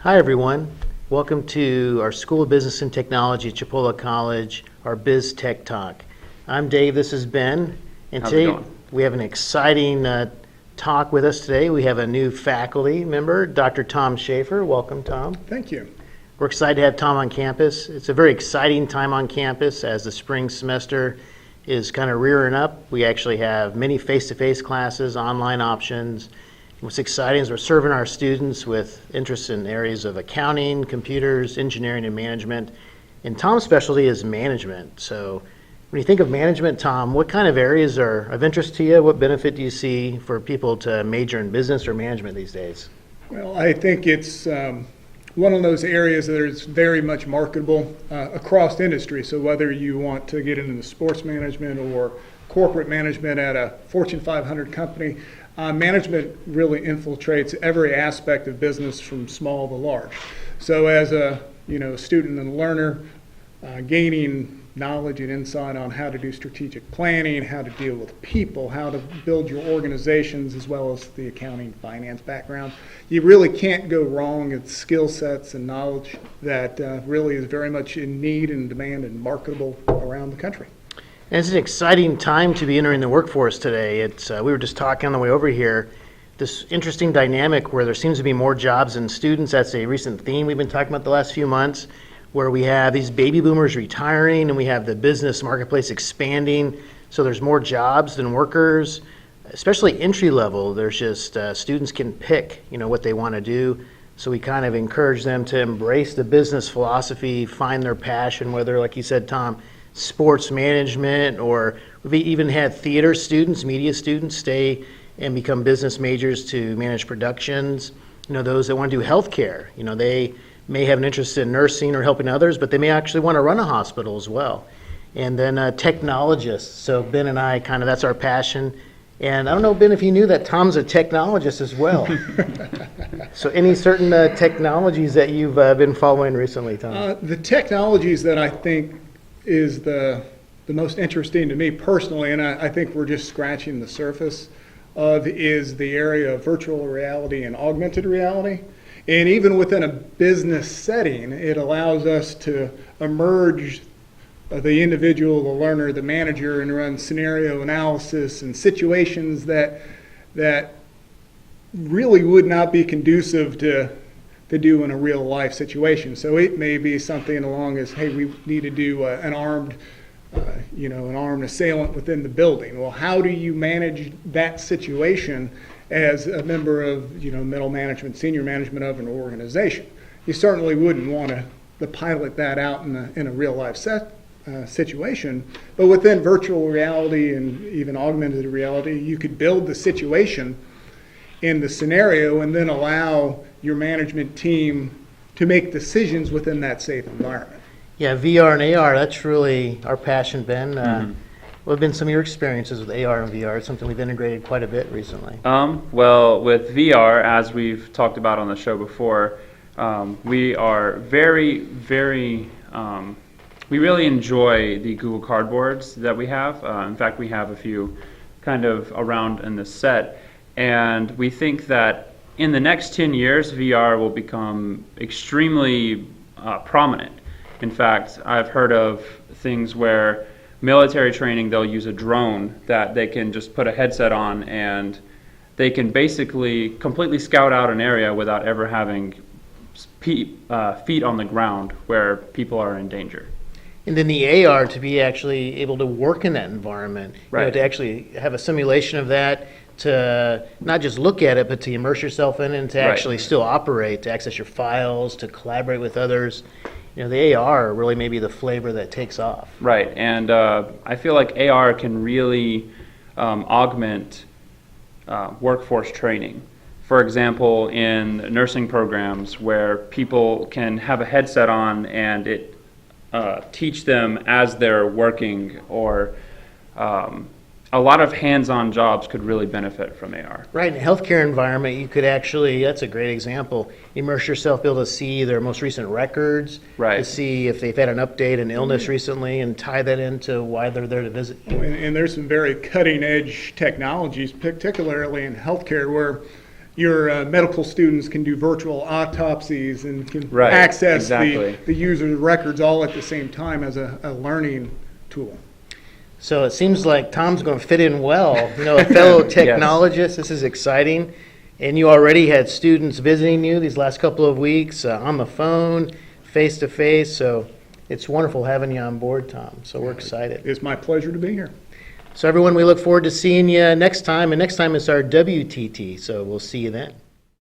Hi, everyone. Welcome to our School of Business and Technology at Chipola College, our Biz Tech Talk. I'm Dave, this is Ben, and How's it today going? we have an exciting talk with us today. We have a new faculty member, Dr. Tom Schaefer. Welcome, Tom. Thank you. We're excited to have Tom on campus. It's a very exciting time on campus as the spring semester is kind of rearing up. We actually have many face-to-face classes, online options. What's exciting is we're serving our students with interests in areas of accounting, computers, engineering, and management. And Tom's specialty is management. So when you think of management, Tom, what kind of areas are of interest to you? What benefit do you see for people to major in business or management these days? Well, I think it's one of those areas that is very much marketable across industry. So whether you want to get into sports management or corporate management at a Fortune 500 company, management really infiltrates every aspect of business from small to large. So as a student and learner, gaining knowledge and insight on how to do strategic planning, how to deal with people, how to build your organizations, as well as the accounting finance background, you really can't go wrong. It's skill sets and knowledge that really is very much in need and demand and marketable around the country. And it's an exciting time to be entering the workforce today. We were just talking on the way over here, this interesting dynamic where there seems to be more jobs than students. That's a recent theme we've been talking about the last few months, where we have these baby boomers retiring and we have the business marketplace expanding. So there's more jobs than workers, especially entry level. There's just students can pick, what they want to do. So we kind of encourage them to embrace the business philosophy, find their passion, whether, like you said, Tom, sports management, or we've even had theater students, media students stay and become business majors to manage productions. Those that want to do healthcare, they may have an interest in nursing or helping others, but they may actually want to run a hospital as well. And then technologists. So Ben and I that's our passion. And I don't know, Ben, if you knew that Tom's a technologist as well. So any certain technologies that you've been following recently, Tom? The technologies that I think is the most interesting to me personally, and I think we're just scratching the surface of, is the area of virtual reality and augmented reality. And even within a business setting, it allows us to emerge the individual, the learner, the manager, and run scenario analysis and situations that really would not be conducive to do in a real life situation. So it may be something along as, hey, we need to do an armed assailant within the building. Well, how do you manage that situation as a member of middle management, senior management of an organization? You certainly wouldn't want to pilot that out in a real life situation. But within virtual reality and even augmented reality, you could build the situation in the scenario and then allow your management team to make decisions within that safe environment. Yeah, VR and AR, that's really our passion, Ben. What have been some of your experiences with AR and VR? It's something we've integrated quite a bit recently. Well, with VR, as we've talked about on the show before, we are very, very, we really enjoy the Google Cardboards that we have. In fact, we have a few kind of around in the set. And we think that in the next 10 years, VR will become extremely prominent. In fact, I've heard of things where military training, they'll use a drone that they can just put a headset on and they can basically completely scout out an area without ever having feet on the ground where people are in danger. And then the AR, to be actually able to work in that environment, Right. to actually have a simulation of that, to not just look at it, but to immerse yourself in it and to Right. actually still operate, to access your files, to collaborate with others. The AR really may be the flavor that takes off. Right, and I feel like AR can really augment workforce training. For example, in nursing programs where people can have a headset on and it teach them as they're working, or a lot of hands-on jobs could really benefit from AR. Right, in a healthcare environment, you could actually, that's a great example, immerse yourself, be able to see their most recent records, Right. to see if they've had an update, an illness recently, and tie that into why they're there to visit you. And there's some very cutting edge technologies, particularly in healthcare, where your medical students can do virtual autopsies and can Right, access exactly. the user's records all at the same time as a learning tool. So it seems like Tom's going to fit in well. You know, a fellow technologist, this is exciting. And you already had students visiting you these last couple of weeks on the phone, face to face. So it's wonderful having you on board, Tom. So we're excited. It's my pleasure to be here. So everyone, we look forward to seeing you next time. And next time it's our WTT. So we'll see you then.